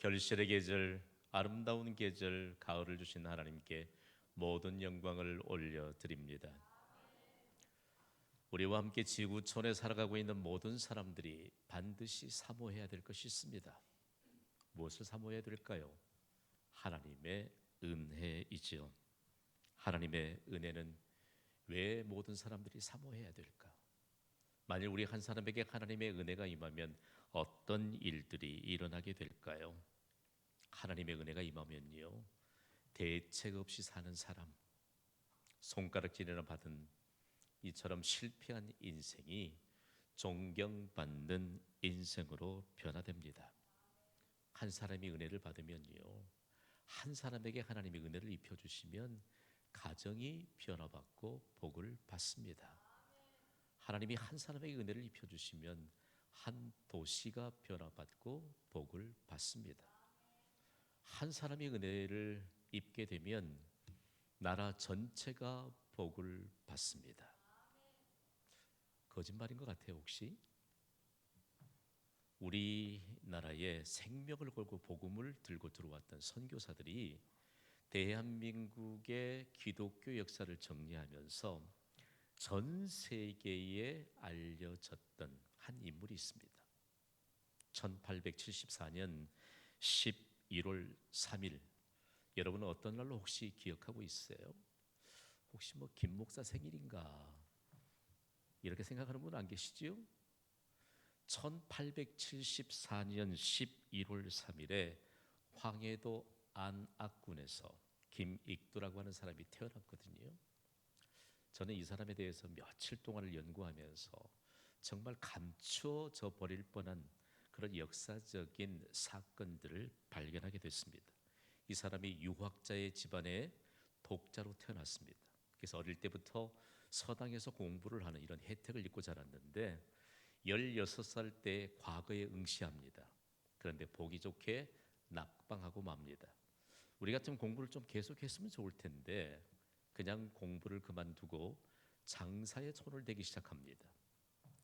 결실의 계절, 아름다운 계절, 가을을 주신 하나님께 모든 영광을 올려드립니다. 우리와 함께 지구촌에 살아가고 있는 모든 사람들이 반드시 사모해야 될 것이 있습니다. 무엇을 사모해야 될까요? 하나님의 은혜이지요. 하나님의 은혜는 왜 모든 사람들이 사모해야 될까? 만일 우리 한 사람에게 하나님의 은혜가 임하면 어떤 일들이 일어나게 될까요? 하나님의 은혜가 임하면요, 대책 없이 사는 사람, 손가락질이나 받은 이처럼 실패한 인생이 존경받는 인생으로 변화됩니다. 한 사람이 은혜를 받으면요, 한 사람에게 하나님의 은혜를 입혀주시면 가정이 변화받고 복을 받습니다. 하나님이 한 사람에게 은혜를 입혀주시면 한 도시가 변화받고 복을 받습니다. 한 사람이 은혜를 입게 되면 나라 전체가 복을 받습니다. 거짓말인 것 같아요, 혹시? 우리나라에 생명을 걸고 복음을 들고 들어왔던 선교사들이 대한민국의 기독교 역사를 정리하면서 전 세계에 알려졌던 한 인물이 있습니다. 1874년 11월 3일, 여러분은 어떤 날로 혹시 기억하고 있어요? 혹시 김 목사 생일인가 이렇게 생각하는 분 안 계시지요? 1874년 11월 3일에 황해도 안악군에서 김익두라고 하는 사람이 태어났거든요. 저는 이 사람에 대해서 며칠 동안을 연구하면서 정말 감추어져 버릴 뻔한 그런 역사적인 사건들을 발견하게 됐습니다. 이 사람이 유학자의 집안에 독자로 태어났습니다. 그래서 어릴 때부터 서당에서 공부를 하는 이런 혜택을 입고 자랐는데 16살 때 과거에 응시합니다. 그런데 보기 좋게 낙방하고 맙니다. 우리 같으면 공부를 좀 계속했으면 좋을 텐데 그냥 공부를 그만두고 장사에 손을 대기 시작합니다.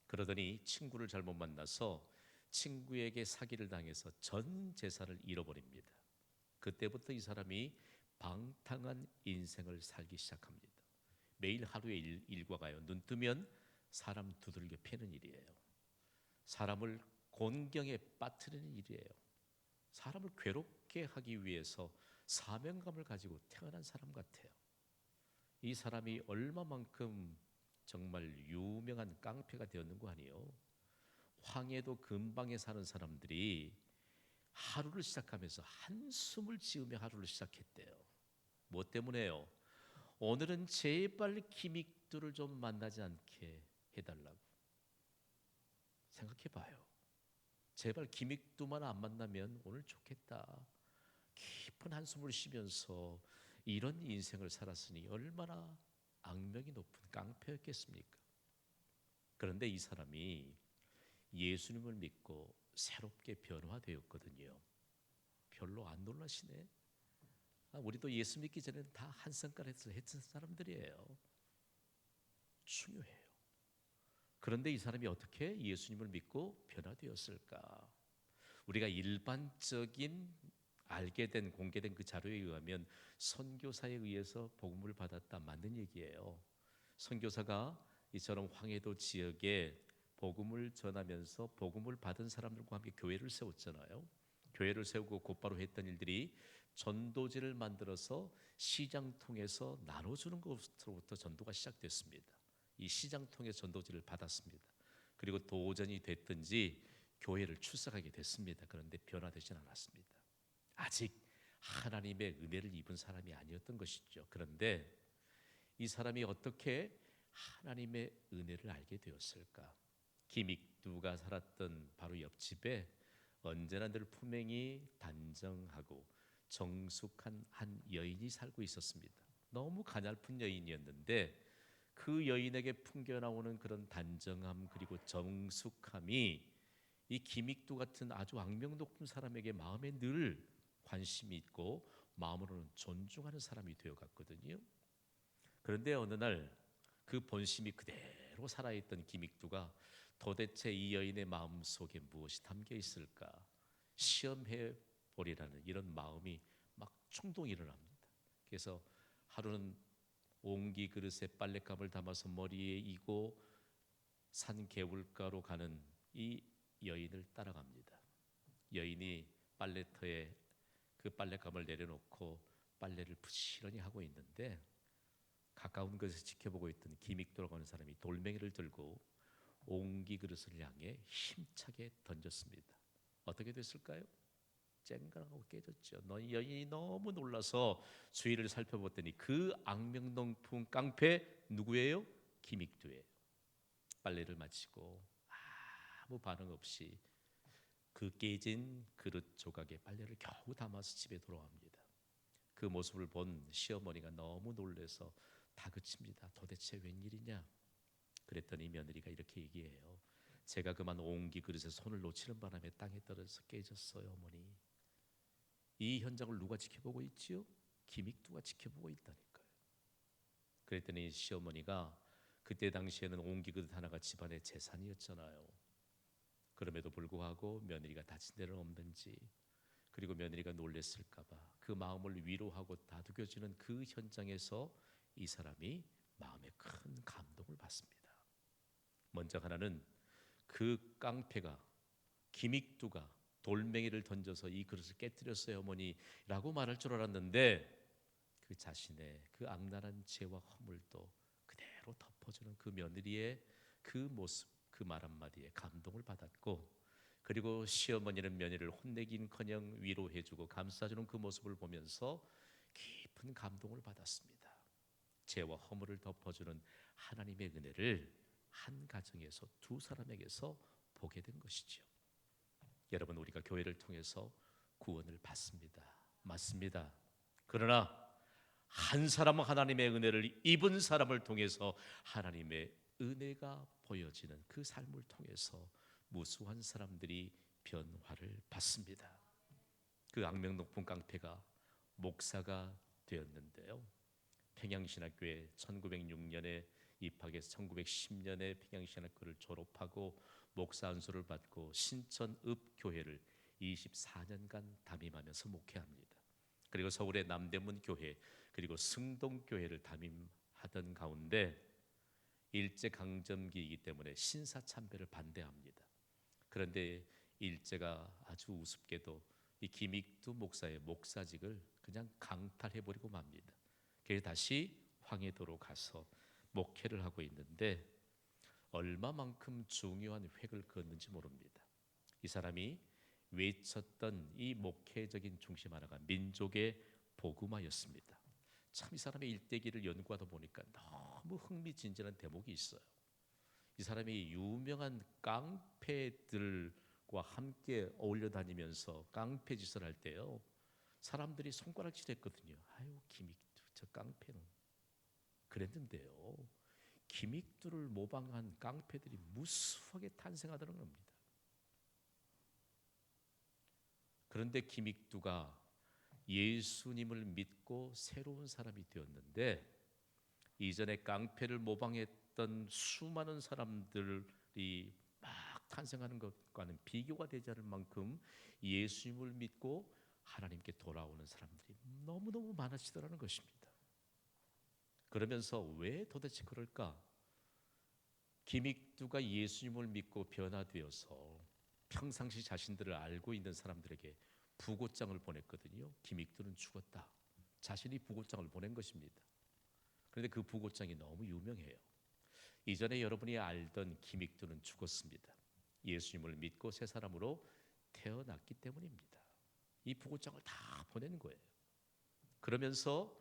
그러더니 친구를 잘못 만나서 친구에게 사기를 당해서 전 재산을 잃어버립니다. 그때부터 이 사람이 방탕한 인생을 살기 시작합니다. 매일 하루의 일과가요, 눈 뜨면 사람 두들겨 패는 일이에요. 사람을 곤경에 빠뜨리는 일이에요. 사람을 괴롭게 하기 위해서 사명감을 가지고 태어난 사람 같아요. 이 사람이 얼마만큼 정말 유명한 깡패가 되었는고 하니요, 황해도 근방에 사는 사람들이 하루를 시작하면서 한숨을 지으며 하루를 시작했대요. 뭐 때문에요? 오늘은 제발 김익두를 좀 만나지 않게 해달라고. 생각해봐요. 제발 김익두만 안 만나면 오늘 좋겠다. 깊은 한숨을 쉬면서 이런 인생을 살았으니 얼마나 악명이 높은 깡패였겠습니까? 그런데 이 사람이 예수님을 믿고 새롭게 변화되었거든요. 별로 안 놀라시네. 우리도 예수 믿기 전에는 다 한성깔에서 했던 사람들이에요. 중요해요. 그런데 이 사람이 어떻게 예수님을 믿고 변화되었을까? 우리가 일반적인 알게 된, 공개된 그 자료에 의하면 선교사에 의해서 복음을 받았다, 맞는 얘기예요. 선교사가 이처럼 황해도 지역에 복음을 전하면서 복음을 받은 사람들과 함께 교회를 세웠잖아요. 교회를 세우고 곧바로 했던 일들이 전도지를 만들어서 시장 통해서 나눠주는 것으로부터 전도가 시작됐습니다. 이 시장 통해서 전도지를 받았습니다. 그리고 도전이 됐든지 교회를 출석하게 됐습니다. 그런데 변화되진 않았습니다. 아직 하나님의 은혜를 입은 사람이 아니었던 것이죠. 그런데 이 사람이 어떻게 하나님의 은혜를 알게 되었을까? 김익두가 살았던 바로 옆집에 언제나 늘 품행이 단정하고 정숙한 한 여인이 살고 있었습니다. 너무 가냘픈 여인이었는데 그 여인에게 풍겨나오는 그런 단정함 그리고 정숙함이 이 김익두 같은 아주 악명 높은 사람에게 마음에 늘 관심이 있고 마음으로는 존중하는 사람이 되어갔거든요. 그런데 어느 날 그 본심이 그대로 살아있던 김익두가 도대체 이 여인의 마음속에 무엇이 담겨 있을까 시험해 버리라는 이런 마음이 막 충동이 일어납니다. 그래서 하루는 옹기 그릇에 빨랫감을 담아서 머리에 이고 산 개울가로 가는 이 여인을 따라갑니다. 여인이 빨래터에 그 빨랫감을 내려놓고 빨래를 부지런히 하고 있는데 가까운 곳에서 지켜보고 있던 기믹도라고 하는 사람이 돌멩이를 들고 옹기 그릇을 향해 힘차게 던졌습니다. 어떻게 됐을까요? 쨍그랑하고 깨졌죠. 여인이 너무 놀라서 주위를 살펴봤더니 그 악명높은 깡패 누구예요? 기믹도예요. 빨래를 마치고 아무 반응 없이 그 깨진 그릇 조각에 빨래를 겨우 담아서 집에 돌아옵니다. 그 모습을 본 시어머니가 너무 놀라서 다그칩니다. 도대체 웬일이냐? 그랬더니 며느리가 이렇게 얘기해요. 제가 그만 옹기 그릇에 손을 놓치는 바람에 땅에 떨어져서 깨졌어요, 어머니. 이 현장을 누가 지켜보고 있지요? 기믹두가 지켜보고 있다니까요. 그랬더니 시어머니가 그때 당시에는 옹기 그릇 하나가 집안의 재산이었잖아요. 그럼에도 불구하고 며느리가 다친 데는 없는지, 그리고 며느리가 놀랬을까봐 그 마음을 위로하고 다독여주는 그 현장에서 이 사람이 마음에 큰 감동을 받습니다. 먼저 하나는 그 깡패가, 기믹두가 돌멩이를 던져서 이 그릇을 깨뜨렸어요, 어머니라고 말할 줄 알았는데 그 자신의 그 악랄한 죄와 허물도 그대로 덮어주는 그 며느리의 그 모습, 그 말 한마디에 감동을 받았고, 그리고 시어머니는 며느리를 혼내긴커녕 위로해주고 감싸주는 그 모습을 보면서 깊은 감동을 받았습니다. 죄와 허물을 덮어주는 하나님의 은혜를 한 가정에서 두 사람에게서 보게 된 것이죠. 여러분, 우리가 교회를 통해서 구원을 받습니다. 맞습니다. 그러나 한 사람은 하나님의 은혜를 입은 사람을 통해서 하나님의 은혜가 보여지는 그 삶을 통해서 무수한 사람들이 변화를 받습니다. 그 악명 높은 깡패가 목사가 되었는데요. 평양신학교에 1906년에 입학해서 1910년에 평양신학교를 졸업하고 목사 안수를 받고 신천읍교회를 24년간 담임하면서 목회합니다. 그리고 서울의 남대문 교회 그리고 승동교회를 담임하던 가운데 일제강점기이기 때문에 신사참배를 반대합니다. 그런데 일제가 아주 우습게도 이 김익두 목사의 목사직을 그냥 강탈해버리고 맙니다. 그래서 다시 황해도로 가서 목회를 하고 있는데 얼마만큼 중요한 획을 그었는지 모릅니다. 이 사람이 외쳤던 이 목회적인 중심 하나가 민족의 복음화였습니다. 참 이 사람의 일대기를 연구하다 보니까 너무 흥미진진한 대목이 있어요. 이 사람이 유명한 깡패들과 함께 어울려 다니면서 깡패 짓을 할 때요, 사람들이 손가락질했거든요. 아유, 김익두 저 깡패는. 그랬는데요, 김익두를 모방한 깡패들이 무수하게 탄생하더라는 겁니다. 그런데 김익두가 예수님을 믿고 새로운 사람이 되었는데 이전에 깡패를 모방했던 수많은 사람들이 막 탄생하는 것과는 비교가 되지 않을 만큼 예수님을 믿고 하나님께 돌아오는 사람들이 너무너무 많아지더라는 것입니다. 그러면서 왜 도대체 그럴까? 김익두가 예수님을 믿고 변화되어서 평상시 자신들을 알고 있는 사람들에게 부고장을 보냈거든요. 김익두는 죽었다. 자신이 부고장을 보낸 것입니다. 그런데 그 부고장이 너무 유명해요. 이전에 여러분이 알던 김익두는 죽었습니다. 예수님을 믿고 새 사람으로 태어났기 때문입니다. 이 부고장을 다 보낸 거예요. 그러면서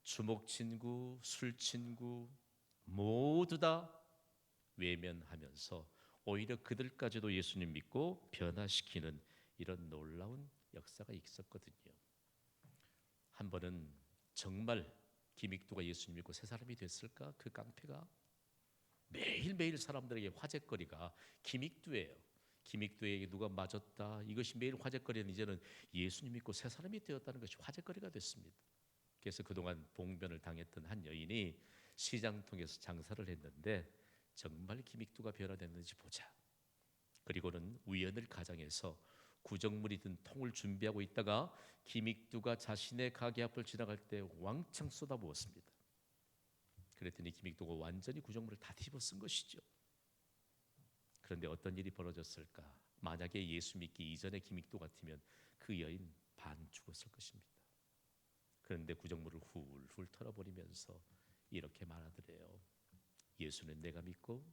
주먹친구, 술친구 모두 다 외면하면서 오히려 그들까지도 예수님 믿고 변화시키는 이런 놀라운 역사가 있었거든요. 한 번은 정말 김익두가 예수님 믿고 새 사람이 됐을까? 그 깡패가 매일매일 사람들에게 화제거리가 김익두예요. 김익두에게 누가 맞았다, 이것이 매일 화제거리는 이제는 예수님 믿고 새 사람이 되었다는 것이 화제거리가 됐습니다. 그래서 그동안 봉변을 당했던 한 여인이 시장통에서 장사를 했는데 정말 김익두가 변화됐는지 보자. 그리고는 우연을 가장해서 구정물이 든 통을 준비하고 있다가 김익두가 자신의 가게 앞을 지나갈 때 왕창 쏟아부었습니다. 그랬더니 김익두가 완전히 구정물을 다 뒤집어 쓴 것이죠. 그런데 어떤 일이 벌어졌을까? 만약에 예수 믿기 이전에 김익두 같으면 그 여인 반 죽었을 것입니다. 그런데 구정물을 훌훌 털어버리면서 이렇게 말하더래요. 예수는 내가 믿고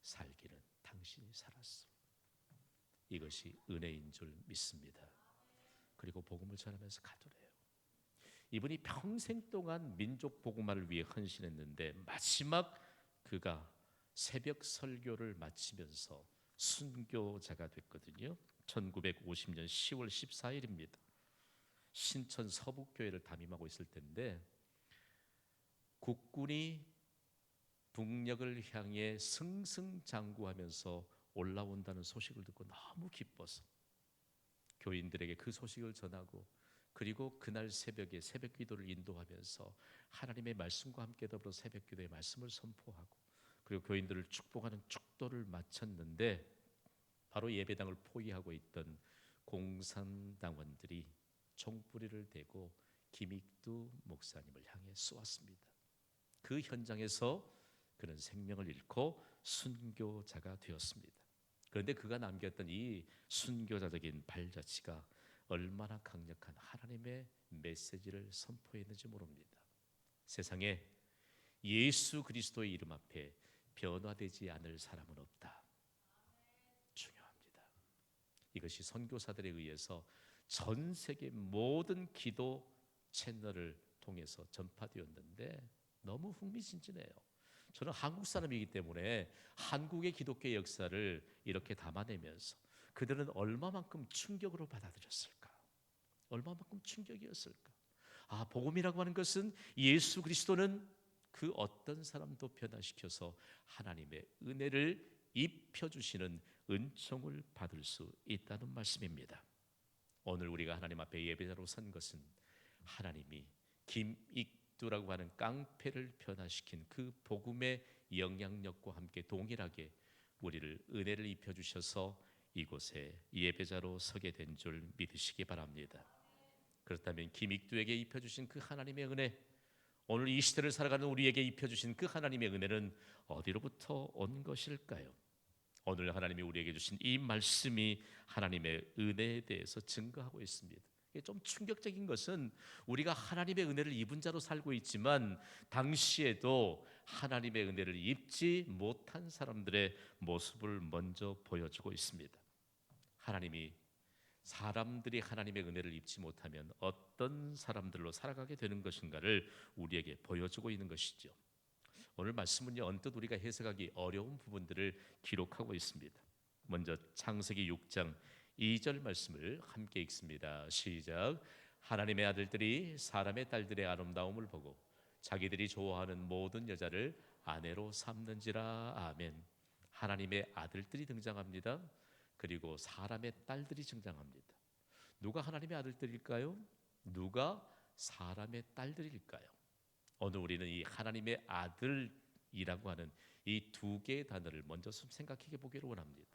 살기는 당신이 살았어. 이것이 은혜인 줄 믿습니다. 그리고 복음을 전하면서 가더래요. 이분이 평생 동안 민족 복음화를 위해 헌신했는데 마지막 그가 새벽 설교를 마치면서 순교자가 됐거든요. 1950년 10월 14일입니다. 신천 서북교회를 담임하고 있을 텐데 국군이 북녘을 향해 승승장구하면서 올라온다는 소식을 듣고 너무 기뻐서 교인들에게 그 소식을 전하고 그리고 그날 새벽에 새벽 기도를 인도하면서 하나님의 말씀과 함께 더불어 새벽 기도의 말씀을 선포하고 그리고 교인들을 축복하는 축도를 마쳤는데 바로 예배당을 포위하고 있던 공산당원들이 총뿌리를 대고 김익두 목사님을 향해 쏘았습니다. 그 현장에서 그는 생명을 잃고 순교자가 되었습니다. 그런데 그가 남겼던 이 순교자적인 발자취가 얼마나 강력한 하나님의 메시지를 선포했는지 모릅니다. 세상에 예수 그리스도의 이름 앞에 변화되지 않을 사람은 없다. 중요합니다. 이것이 선교사들에 의해서 전 세계 모든 기도 채널을 통해서 전파되었는데 너무 흥미진진해요. 저는 한국 사람이기 때문에 한국의 기독교 역사를 이렇게 담아내면서 그들은 얼마만큼 충격으로 받아들였을까? 얼마만큼 충격이었을까? 아, 복음이라고 하는 것은 예수 그리스도는 그 어떤 사람도 변화시켜서 하나님의 은혜를 입혀주시는 은총을 받을 수 있다는 말씀입니다. 오늘 우리가 하나님 앞에 예배자로 선 것은 하나님이 김익두라고 하는 깡패를 변화시킨 그 복음의 영향력과 함께 동일하게 우리를 은혜를 입혀주셔서 이곳에 예배자로 서게 된 줄 믿으시기 바랍니다. 그렇다면 김익두에게 입혀주신 그 하나님의 은혜, 오늘 이 시대를 살아가는 우리에게 입혀주신 그 하나님의 은혜는 어디로부터 온 것일까요? 오늘 하나님이 우리에게 주신 이 말씀이 하나님의 은혜에 대해서 증거하고 있습니다. 이게 좀 충격적인 것은 우리가 하나님의 은혜를 입은 자로 살고 있지만 당시에도 하나님의 은혜를 입지 못한 사람들의 모습을 먼저 보여주고 있습니다. 하나님이 사람들이 하나님의 은혜를 입지 못하면 어떤 사람들로 살아가게 되는 것인가를 우리에게 보여주고 있는 것이죠. 오늘 말씀은요, 언뜻 우리가 해석하기 어려운 부분들을 기록하고 있습니다. 먼저 창세기 6장 2절 말씀을 함께 읽습니다. 시작. 하나님의 아들들이 사람의 딸들의 아름다움을 보고 자기들이 좋아하는 모든 여자를 아내로 삼는지라. 아멘. 하나님의 아들들이 등장합니다. 그리고 사람의 딸들이 등장합니다. 누가 하나님의 아들들일까요? 누가 사람의 딸들일까요? 오늘 우리는 이 하나님의 아들이라고 하는 이 두 개의 단어를 먼저 생각해 보기를 원합니다.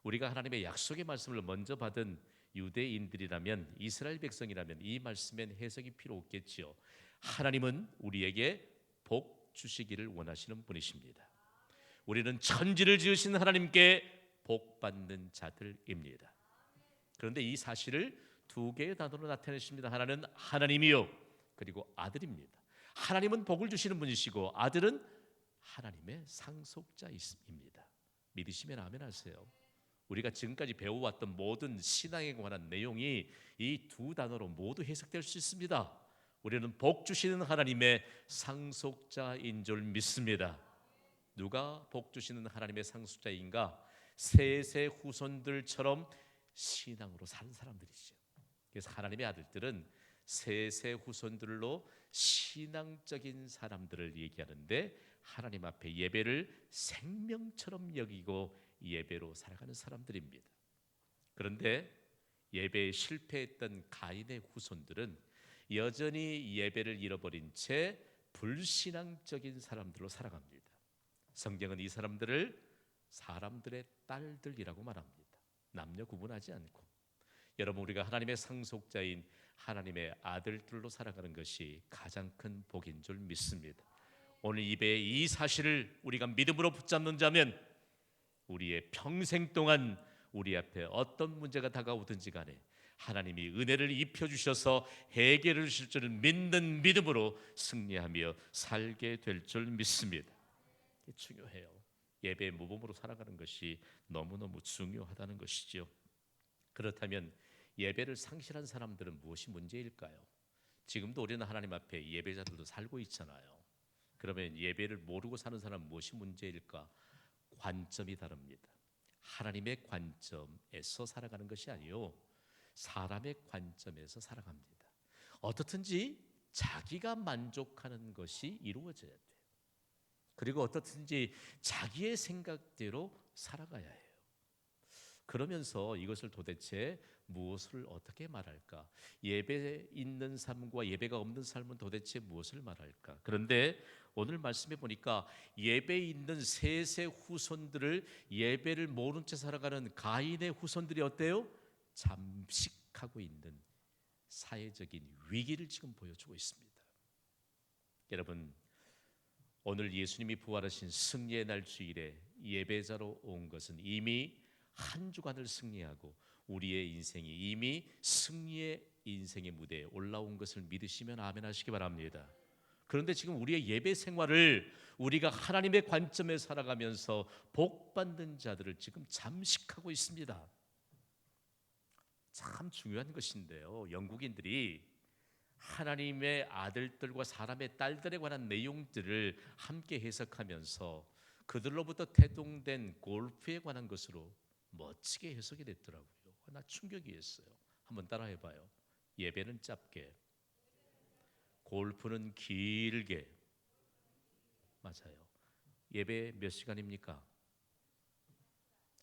우리가 하나님의 약속의 말씀을 먼저 받은 유대인들이라면, 이스라엘 백성이라면 이 말씀엔 해석이 필요 없겠지요. 하나님은 우리에게 복 주시기를 원하시는 분이십니다. 우리는 천지를 지으신 하나님께 복 받는 자들입니다. 그런데 이 사실을 두 개의 단어로 나타내십니다. 하나는 하나님이요, 그리고 아들입니다. 하나님은 복을 주시는 분이시고 아들은 하나님의 상속자입니다. 믿으시면 아멘 하세요. 우리가 지금까지 배워왔던 모든 신앙에 관한 내용이 이 두 단어로 모두 해석될 수 있습니다. 우리는 복 주시는 하나님의 상속자인 줄 믿습니다. 누가 복 주시는 하나님의 상속자인가? 셋의 후손들처럼 신앙으로 사는 사람들이죠. 그래서 하나님의 아들들은 셋의 후손들로 신앙적인 사람들을 얘기하는데 하나님 앞에 예배를 생명처럼 여기고 예배로 살아가는 사람들입니다. 그런데 예배에 실패했던 가인의 후손들은 여전히 예배를 잃어버린 채 불신앙적인 사람들로 살아갑니다. 성경은 이 사람들을 사람들의 딸들이라고 말합니다. 남녀 구분하지 않고 여러분, 우리가 하나님의 상속자인 하나님의 아들들로 살아가는 것이 가장 큰 복인 줄 믿습니다. 오늘 이 사실을 우리가 믿음으로 붙잡는 자면 우리의 평생 동안 우리 앞에 어떤 문제가 다가오든지 간에 하나님이 은혜를 입혀주셔서 해결해 주실 줄 믿는 믿음으로 승리하며 살게 될 줄 믿습니다. 이게 중요해요. 예배의 모범으로 살아가는 것이 너무너무 중요하다는 것이죠. 그렇다면 예배를 상실한 사람들은 무엇이 문제일까요? 지금도 우리는 하나님 앞에 예배자들도 살고 있잖아요. 그러면 예배를 모르고 사는 사람은 무엇이 문제일까? 관점이 다릅니다. 하나님의 관점에서 살아가는 것이 아니요, 사람의 관점에서 살아갑니다. 어떻든지 자기가 만족하는 것이 이루어져야 돼요. 그리고 어떻든지 자기의 생각대로 살아가야 해요. 그러면서 이것을 도대체 무엇을 어떻게 말할까? 예배 있는 삶과 예배가 없는 삶은 도대체 무엇을 말할까? 그런데 오늘 말씀해 보니까 예배 있는 셋의 후손들을 예배를 모른 채 살아가는 가인의 후손들이 어때요? 잠식하고 있는 사회적인 위기를 지금 보여주고 있습니다. 여러분, 오늘 예수님이 부활하신 승리의 날 주일에 예배자로 온 것은 이미 한 주간을 승리하고 우리의 인생이 이미 승리의 인생의 무대에 올라온 것을 믿으시면 아멘 하시기 바랍니다. 그런데 지금 우리의 예배 생활을 우리가 하나님의 관점에 살아가면서 복 받는 자들을 지금 잠식하고 있습니다. 참 중요한 것인데요, 영국인들이 하나님의 아들들과 사람의 딸들에 관한 내용들을 함께 해석하면서 그들로부터 태동된 골프에 관한 것으로 멋지게 해석이 됐더라고요. 나 충격이었어요. 한번 따라해봐요. 예배는 짧게, 골프는 길게. 맞아요. 예배 몇 시간입니까?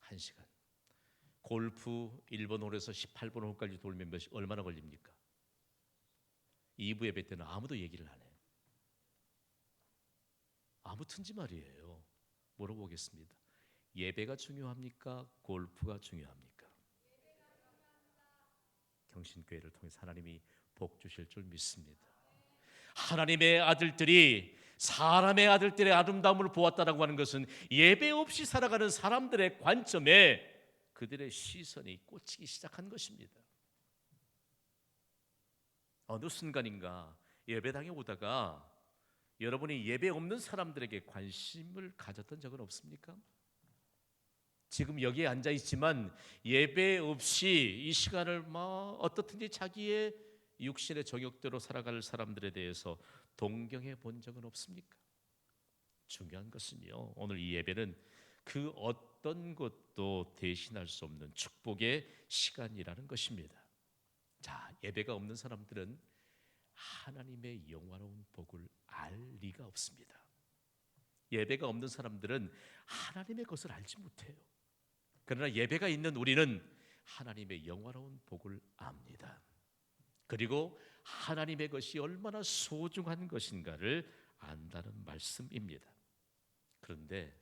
1시간. 골프 1번 홀에서 18번 홀까지 돌면 얼마나 걸립니까? 2부 예배 때는 아무도 얘기를 안 해요. 아무튼지 말이에요. 물어보겠습니다. 예배가 중요합니까? 골프가 중요합니까? 경신교회를 통해서 하나님이 복 주실 줄 믿습니다. 하나님의 아들들이 사람의 아들들의 아름다움을 보았다라고 하는 것은 예배 없이 살아가는 사람들의 관점에 그들의 시선이 꽂히기 시작한 것입니다. 어느 순간인가 예배당에 오다가 여러분이 예배 없는 사람들에게 관심을 가졌던 적은 없습니까? 지금 여기에 앉아 있지만 예배 없이 이 시간을 어떻든지 자기의 육신의 정욕대로 살아갈 사람들에 대해서 동경해 본 적은 없습니까? 중요한 것은요, 오늘 이 예배는 그 어떤 것도 대신할 수 없는 축복의 시간이라는 것입니다. 자, 예배가 없는 사람들은 하나님의 영화로운 복을 알 리가 없습니다. 예배가 없는 사람들은 하나님의 것을 알지 못해요. 그러나 예배가 있는 우리는 하나님의 영화로운 복을 압니다. 그리고 하나님의 것이 얼마나 소중한 것인가를 안다는 말씀입니다. 그런데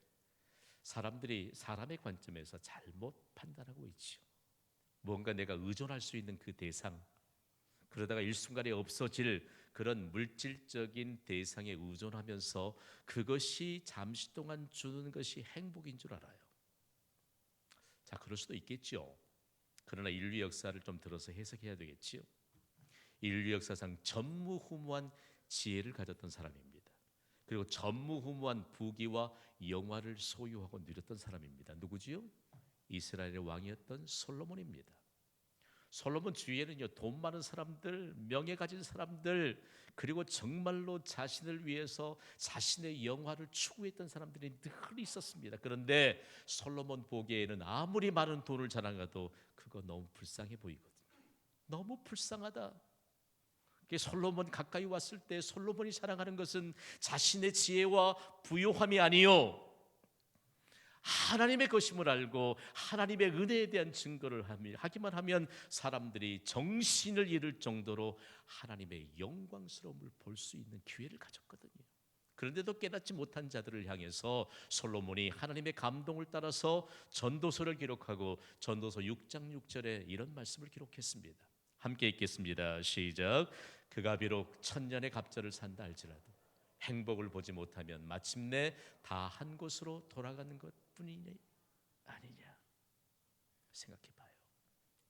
사람들이 사람의 관점에서 잘못 판단하고 있죠. 뭔가 내가 의존할 수 있는 그 대상, 그러다가 일순간에 없어질 그런 물질적인 대상에 의존하면서 그것이 잠시 동안 주는 것이 행복인 줄 알아요. 자, 그럴 수도 있겠죠. 그러나 인류 역사를 좀 들어서 해석해야 되겠지요. 인류 역사상 전무후무한 지혜를 가졌던 사람입니다. 그리고 전무후무한 부귀와 영화를 소유하고 누렸던 사람입니다. 누구지요? 이스라엘의 왕이었던 솔로몬입니다. 솔로몬 주위에는요, 돈 많은 사람들, 명예 가진 사람들, 그리고 정말로 자신을 위해서 자신의 영화를 추구했던 사람들이 늘 있었습니다. 그런데 솔로몬 보기에는 아무리 많은 돈을 자랑해도 그거 너무 불쌍해 보이거든요. 너무 불쌍하다. 솔로몬 가까이 왔을 때 솔로몬이 자랑하는 것은 자신의 지혜와 부요함이 아니요, 하나님의 것임을 알고 하나님의 은혜에 대한 증거를 하기만 하면 사람들이 정신을 잃을 정도로 하나님의 영광스러움을 볼 수 있는 기회를 가졌거든요. 그런데도 깨닫지 못한 자들을 향해서 솔로몬이 하나님의 감동을 따라서 전도서를 기록하고 전도서 6장 6절에 이런 말씀을 기록했습니다. 함께 읽겠습니다. 시작. 그가 비록 천년의 갑절을 산다 할지라도 행복을 보지 못하면 마침내 다 한 곳으로 돌아가는 것뿐이니 아니냐. 생각해 봐요.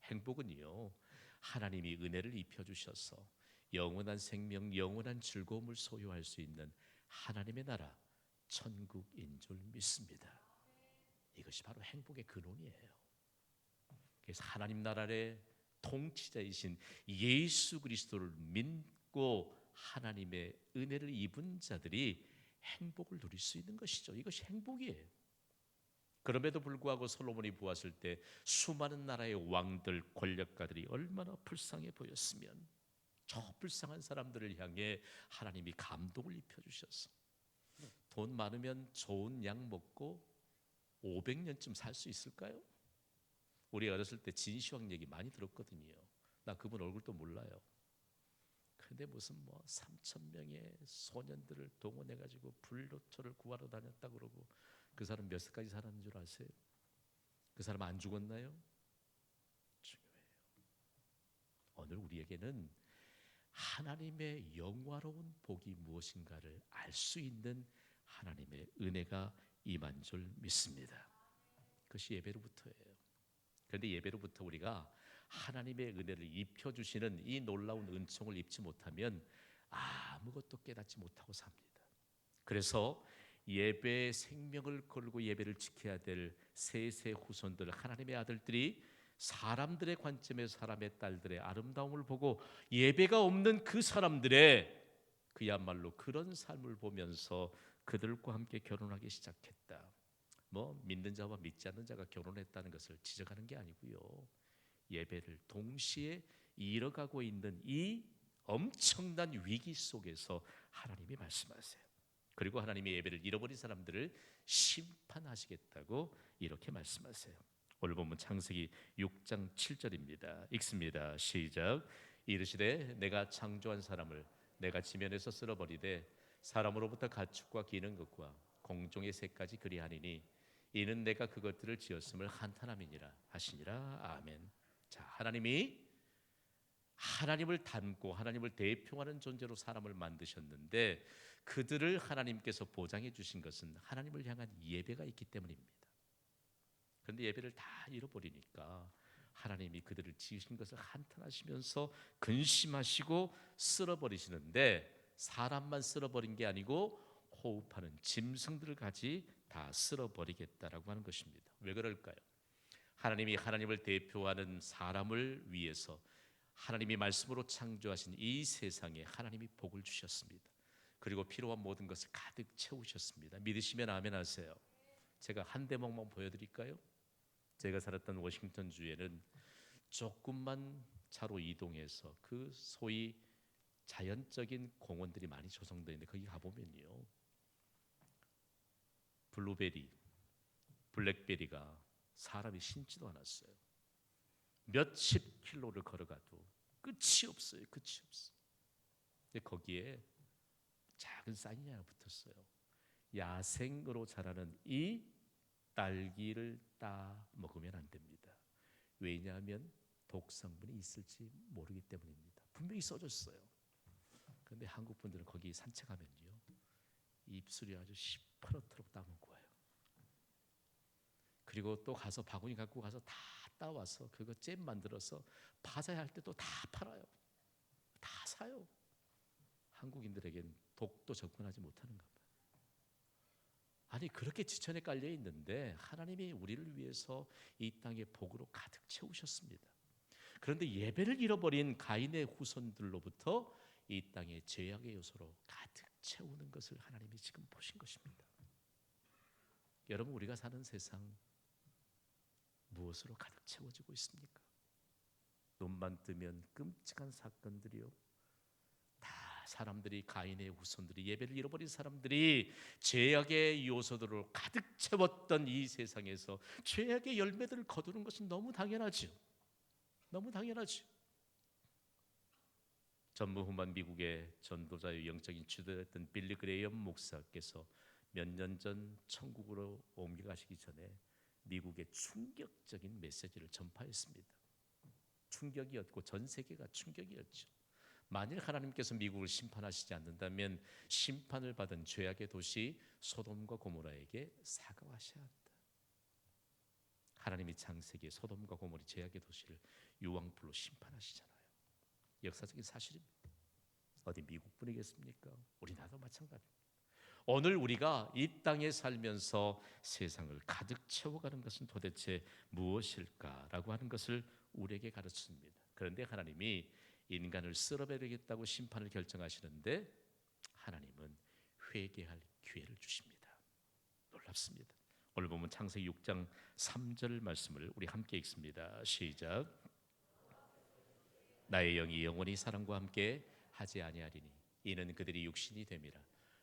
행복은요, 하나님이 은혜를 입혀 주셔서 영원한 생명, 영원한 즐거움을 소유할 수 있는 하나님의 나라 천국인 줄 믿습니다. 이것이 바로 행복의 근원이에요. 그래서 하나님 나라의 통치자이신 예수 그리스도를 믿고 하나님의 은혜를 입은 자들이 행복을 누릴 수 있는 것이죠. 이것이 행복이에요. 그럼에도 불구하고 솔로몬이 보았을 때 수많은 나라의 왕들, 권력가들이 얼마나 불쌍해 보였으면 저 불쌍한 사람들을 향해 하나님이 감동을 입혀주셔서 돈 많으면 좋은 약 먹고 500년쯤 살 수 있을까요? 우리 어렸을 때 진시황 얘기 많이 들었거든요. 나 그분 얼굴도 몰라요. 그런데 무슨 3,000명의 소년들을 동원해가지고 불로초를 구하러 다녔다 그러고 그 사람 몇 살까지 살았는 줄 아세요? 그 사람 안 죽었나요? 중요해요. 오늘 우리에게는 하나님의 영화로운 복이 무엇인가를 알 수 있는 하나님의 은혜가 임한 줄 믿습니다. 그것이 예배로부터예요. 그런데 예배로부터 우리가 하나님의 은혜를 입혀주시는 이 놀라운 은총을 입지 못하면 아무것도 깨닫지 못하고 삽니다. 그래서 예배의 생명을 걸고 예배를 지켜야 될 셋의 후손들, 하나님의 아들들이 사람들의 관점에서 사람의 딸들의 아름다움을 보고 예배가 없는 그 사람들의 그야말로 그런 삶을 보면서 그들과 함께 결혼하기 시작했다. 믿는 자와 믿지 않는 자가 결혼했다는 것을 지적하는 게 아니고요. 예배를 동시에 이뤄가고 있는 이 엄청난 위기 속에서 하나님이 말씀하세요. 그리고 하나님이 예배를 잃어버린 사람들을 심판하시겠다고 이렇게 말씀하세요. 오늘 본문 창세기 6장 7절입니다. 읽습니다. 시작. 이르시되 내가 창조한 사람을 내가 지면에서 쓸어버리되 사람으로부터 가축과 기는 것과 공중의 새까지 그리하니니 이는 내가 그것들을 지었음을 한탄함이니라 하시니라. 아멘. 자, 하나님이 하나님을 닮고 하나님을 대표하는 존재로 사람을 만드셨는데 그들을 하나님께서 보장해 주신 것은 하나님을 향한 예배가 있기 때문입니다. 그런데 예배를 다 잃어버리니까 하나님이 그들을 지으신 것을 한탄하시면서 근심하시고 쓸어버리시는데 사람만 쓸어버린 게 아니고 호흡하는 짐승들까지 다 쓸어버리겠다라고 하는 것입니다. 왜 그럴까요? 하나님이 하나님을 대표하는 사람을 위해서 하나님이 말씀으로 창조하신 이 세상에 하나님이 복을 주셨습니다. 그리고 필요한 모든 것을 가득 채우셨습니다. 믿으시면 아멘 하세요. 제가 한 대목만 보여드릴까요? 제가 살았던 워싱턴 주에는 조금만 차로 이동해서 그 소위 자연적인 공원들이 많이 조성되어 있는데 거기 가보면요, 블루베리, 블랙베리가 사람이 심지도 않았어요. 몇십 킬로를 걸어가도 끝이 없어요. 끝이 없어. 근데 거기에 작은 사인이 하나 붙었어요. 야생으로 자라는 이 딸기를 따 먹으면 안 됩니다. 왜냐하면 독성분이 있을지 모르기 때문입니다. 분명히 써줬어요. 그런데 한국 분들은 거기 산책하면요, 입술이 아주 시퍼렇도록 따먹은 거예요. 그리고 또 가서 바구니 갖고 가서 다 따와서 그거 잼 만들어서 파자야 할 때 또 다 팔아요. 다 사요. 한국인들에겐 독도 접근하지 못하는가 봐요. 아니, 그렇게 지천에 깔려 있는데 하나님이 우리를 위해서 이 땅에 복으로 가득 채우셨습니다. 그런데 예배를 잃어버린 가인의 후손들로부터 이 땅에 죄악의 요소로 가득 채우는 것을 하나님이 지금 보신 것입니다. 여러분, 우리가 사는 세상 무엇으로 가득 채워지고 있습니까? 눈만 뜨면 끔찍한 사건들이요, 다 사람들이, 가인의 후손들이, 예배를 잃어버린 사람들이 죄악의 요소들로 가득 채웠던 이 세상에서 죄악의 열매들을 거두는 것은 너무 당연하죠. 너무 당연하죠. 전무후무한 미국의 전도자의 영적인 주도였던 빌리 그레이엄 목사께서 몇 년 전 천국으로 옮겨가시기 전에 미국의 충격적인 메시지를 전파했습니다. 충격이었고 전 세계가 충격이었죠. 만일 하나님께서 미국을 심판하시지 않는다면 심판을 받은 죄악의 도시 소돔과 고모라에게 사과하셔야 한다. 하나님이 창세기에 소돔과 고모리 죄악의 도시를 유황불로 심판하시잖아요. 역사적인 사실입니다. 어디 미국뿐이겠습니까? 우리나라도 마찬가지입니다. 오늘 우리가 이 땅에 살면서 세상을 가득 채워가는 것은 도대체 무엇일까라고 하는 것을 우리에게 가르칩니다. 그런데 하나님이 인간을 쓸어버리겠다고 심판을 결정하시는데 하나님은 회개할 기회를 주십니다. 놀랍습니다. 오늘 보면 창세기 6장 3절 말씀을 우리 함께 읽습니다. 시작. 나의 영이 영원히 사람과 함께 하지 아니하리니 이는 그들이 육신이 됨이라.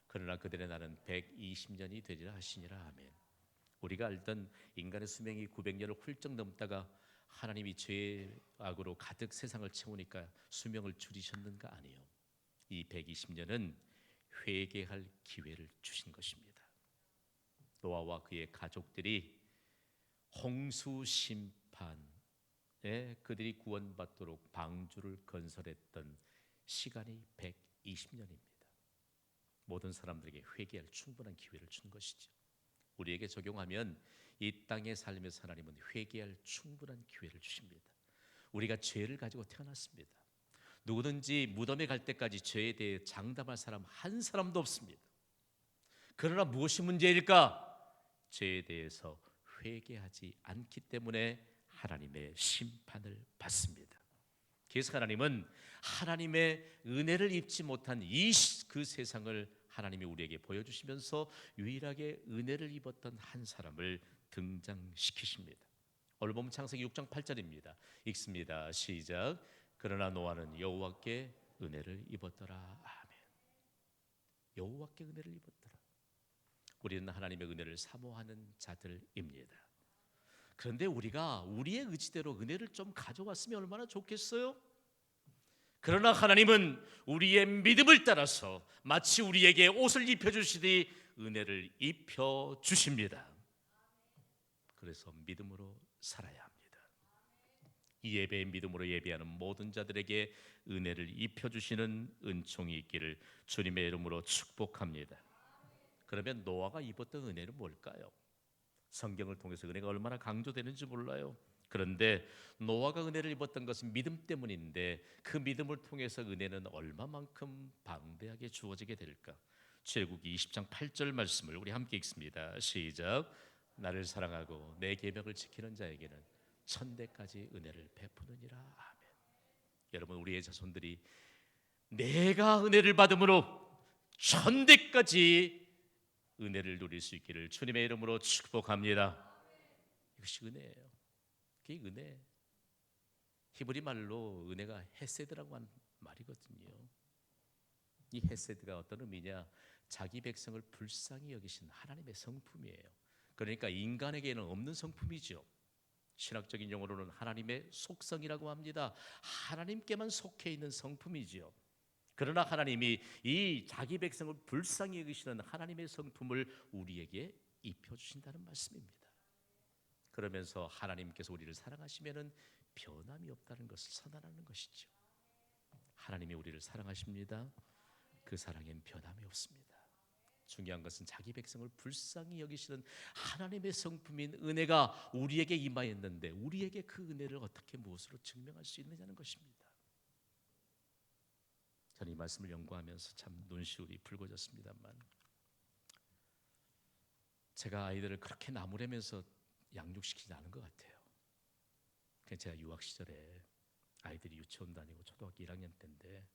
그러나 그들의 날은 120년이 되리라 하시니라. 아멘. 우리가 알던 인간의 수명이 900년을 훌쩍 넘다가 하나님이 죄악으로 가득 세상을 채우니까 수명을 줄이셨는가? 아니요. 이 120년은 회개할 기회를 주신 것입니다. 노아와 그의 가족들이 홍수 심판에 그들이 구원받도록 방주를 건설했던 시간이 120년입니다. 모든 사람들에게 회개할 충분한 기회를 준 것이죠. 우리에게 적용하면 이 땅의 삶에서 하나님은 회개할 충분한 기회를 주십니다. 우리가 죄를 가지고 태어났습니다. 누구든지 무덤에 갈 때까지 죄에 대해 장담할 사람 한 사람도 없습니다. 그러나 무엇이 문제일까? 죄에 대해서 회개하지 않기 때문에 하나님의 심판을 받습니다. 그래서 하나님은 하나님의 은혜를 입지 못한 그 세상을 하나님이 우리에게 보여주시면서 유일하게 은혜를 입었던 한 사람을 등장시키십니다. 오늘 보면 창세기 6장 8절입니다. 읽습니다. 시작. 그러나 노아는 여호와께 은혜를 입었더라. 아멘. 여호와께 은혜를 입었더라. 우리는 하나님의 은혜를 사모하는 자들입니다. 그런데 우리가 우리의 의지대로 은혜를 좀 가져왔으면 얼마나 좋겠어요? 그러나 하나님은 우리의 믿음을 따라서 마치 우리에게 옷을 입혀주시듯이 은혜를 입혀주십니다. 그래서 믿음으로 살아야 합니다. 이 예배의 믿음으로 예배하는 모든 자들에게 은혜를 입혀주시는 은총이 있기를 주님의 이름으로 축복합니다. 그러면 노아가 입었던 은혜는 뭘까요? 성경을 통해서 은혜가 얼마나 강조되는지 몰라요. 그런데 노아가 은혜를 입었던 것은 믿음 때문인데 그 믿음을 통해서 은혜는 얼마만큼 방대하게 주어지게 될까? 출애굽기 20장 8절 말씀을 우리 함께 읽습니다. 시작. 나를 사랑하고 내 계명을 지키는 자에게는 천대까지 은혜를 베푸느니라. 아멘. 여러분, 우리의 자손들이 내가 은혜를 받음으로 천대까지 은혜를 누릴 수 있기를 주님의 이름으로 축복합니다. 이것이 은혜예요. 그게 은혜. 히브리 말로 은혜가 헤세드라고 하는 말이거든요. 이 헤세드가 어떤 의미냐? 자기 백성을 불쌍히 여기신 하나님의 성품이에요. 그러니까 인간에게는 없는 성품이죠. 신학적인 용어로는 하나님의 속성이라고 합니다. 하나님께만 속해 있는 성품이지요. 그러나 하나님이 이 자기 백성을 불쌍히 여기시는 하나님의 성품을 우리에게 입혀주신다는 말씀입니다. 그러면서 하나님께서 우리를 사랑하시면은 변함이 없다는 것을 선언하는 것이죠. 하나님이 우리를 사랑하십니다. 그 사랑엔 변함이 없습니다. 중요한 것은 자기 백성을 불쌍히 여기시는 하나님의 성품인 은혜가 우리에게 임하였는데 우리에게 그 은혜를 어떻게 무엇으로 증명할 수 있느냐는 것입니다. 저는 이 말씀을 연구하면서 참 눈시울이 붉어졌습니다만, 제가 아이들을 그렇게 나무라면서 양육시키지 않은 것 같아요. 제가 유학 시절에 아이들이 유치원 다니고 초등학교 1학년 때인데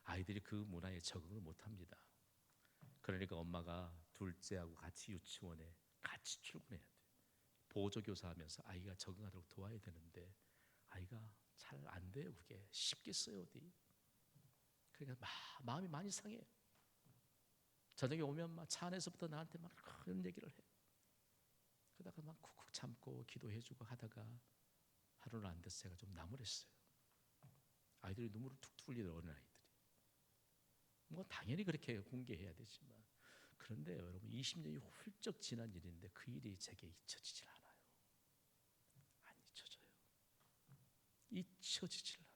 아이들이 그 문화에 적응을 못합니다. 그러니까 엄마가 둘째하고 같이 유치원에 같이 출근해야 돼요. 보조교사하면서 아이가 적응하도록 도와야 되는데 아이가 잘 안 돼요. 그게 쉽겠어요 어디. 그러니까 마음이 많이 상해요. 저녁에 오면 막 차 안에서부터 나한테 막 그런 얘기를 해. 그러다가 막 쿡쿡 참고 기도해주고 하다가 하루는 안 돼서 제가 좀 나무랬어요. 아이들이 눈물을 툭툭 흘리더라고요. 어린 아이들이. 뭐 당연히 그렇게 공개해야 되지만, 그런데 여러분 20년이 훌쩍 지난 일인데 그 일이 제게 잊혀지질 않아요. 안 잊혀져요. 잊혀지질 않아요.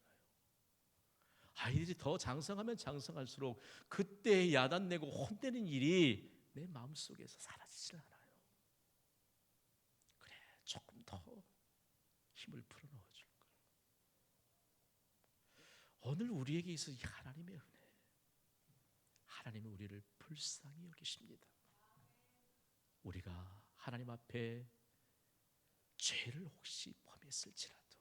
아이들이 더 장성하면 장성할수록 그때 야단내고 혼내는 일이 내 마음속에서 사라지질 않아요. 그래, 조금 더 힘을 불어넣어 줄 걸. 오늘 우리에게 있어 이 하나님의 은혜, 하나님은 우리를 불쌍히 여기십니다. 우리가 하나님 앞에 죄를 혹시 범했을지라도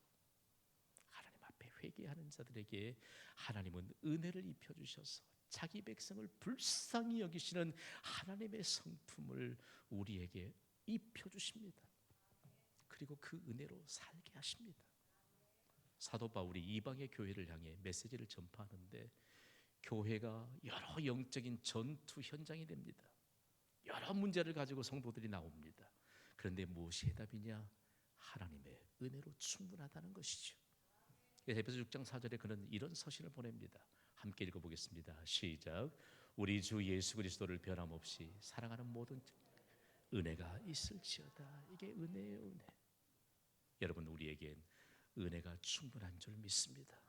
하나님 앞에 회개하는 자들에게 하나님은 은혜를 입혀주셔서 자기 백성을 불쌍히 여기시는 하나님의 성품을 우리에게 입혀주십니다. 그리고 그 은혜로 살게 하십니다. 사도 바울이 이방의 교회를 향해 메시지를 전파하는데 교회가 여러 영적인 전투 현장이 됩니다. 여러 문제를 가지고 성도들이 나옵니다. 그런데 무엇이 해답이냐? 하나님의 은혜로 충분하다는 것이죠. 에베소 6장 4절에 그는 이런 서신을 보냅니다. 함께 읽어보겠습니다. 시작. 우리 주 예수 그리스도를 변함없이 사랑하는 모든 은혜가 있을지어다. 이게 은혜예요, 은혜. 여러분, 우리에겐 은혜가 충분한 줄 믿습니다.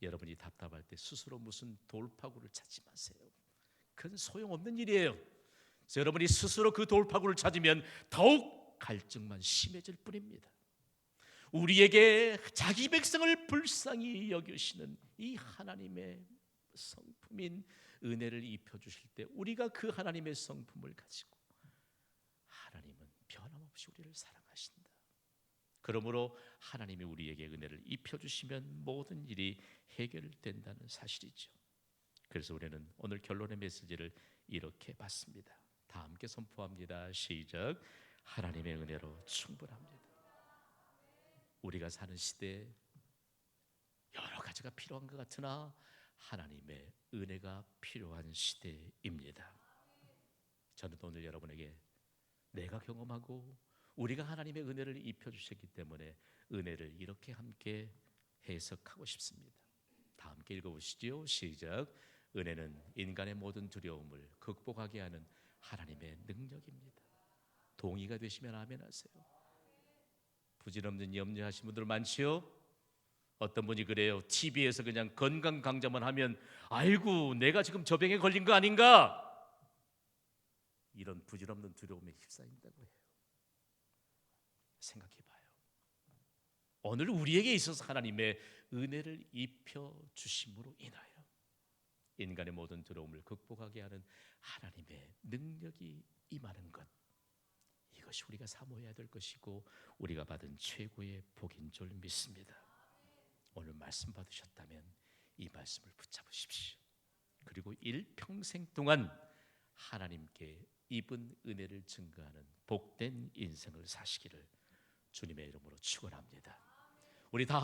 여러분이 답답할 때 스스로 무슨 돌파구를 찾지 마세요. 그건 소용없는 일이에요. 여러분이 스스로 그 돌파구를 찾으면 더욱 갈증만 심해질 뿐입니다. 우리에게 자기 백성을 불쌍히 여기시는 이 하나님의 성품인 은혜를 입혀주실 때 우리가 그 하나님의 성품을 가지고 하나님은 변함없이 우리를 사랑하신다. 그러므로 하나님이 우리에게 은혜를 입혀주시면 모든 일이 해결된다는 사실이죠. 그래서 우리는 오늘 결론의 메시지를 이렇게 봤습니다. 다 함께 선포합니다. 시작. 하나님의 은혜로 충분합니다. 우리가 사는 시대에 여러 가지가 필요한 것 같으나 하나님의 은혜가 필요한 시대입니다. 저는 오늘 여러분에게 내가 경험하고 우리가 하나님의 은혜를 입혀주셨기 때문에 은혜를 이렇게 함께 해석하고 싶습니다. 다 함께 읽어보시죠. 시작. 은혜는 인간의 모든 두려움을 극복하게 하는 하나님의 능력입니다. 동의가 되시면 아멘 하세요. 부질없는 염려하신 분들 많지요? 어떤 분이 그래요. TV에서 그냥 건강 강좌만 하면 아이고 내가 지금 저 병에 걸린 거 아닌가? 이런 부질없는 두려움에 휩싸인다고 해요. 생각해봐요. 오늘 우리에게 있어서 하나님의 은혜를 입혀주심으로 인하여 인간의 모든 두려움을 극복하게 하는 하나님의 능력이 임하는 것, 이것이 우리가 사모해야 될 것이고 우리가 받은 최고의 복인 줄 믿습니다. 오늘 말씀 받으셨다면 이 말씀을 붙잡으십시오. 그리고 일평생 동안 하나님께 입은 은혜를 증거하는 복된 인생을 사시기를 주님의 이름으로 축원합니다. 우리 다